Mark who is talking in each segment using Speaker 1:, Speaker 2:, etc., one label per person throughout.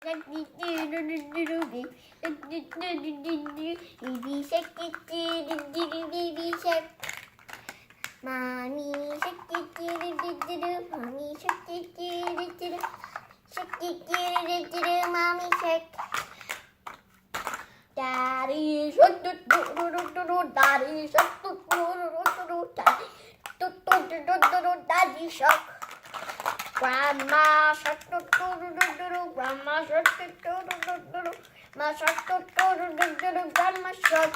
Speaker 1: Baby shark, baby shark. Mommy shark, mommy shark, shark, mommy shark. Daddy shark, daddy shark, daddy shark. Grandma shark, grandma shark, grandma shark, grandma shark.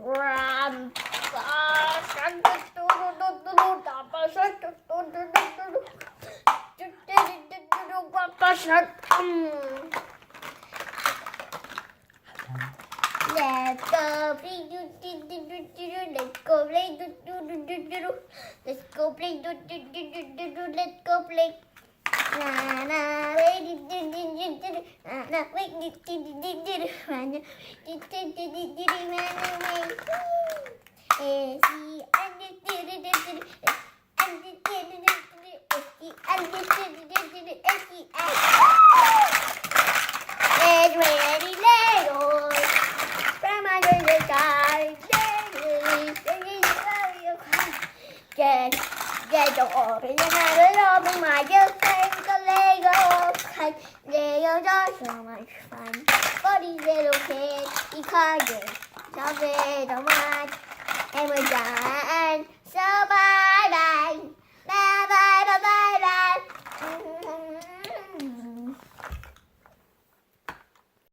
Speaker 1: Grandpa shark, Papa shark, Grandpa shark. Let's go play, let's go play, let's go play, let's go play. Na na, wait, na wait, Get open and have it open my just take the Lego cut. Lego does so much fun. For these little kids, you can't get so much. And we're done. So bye bye.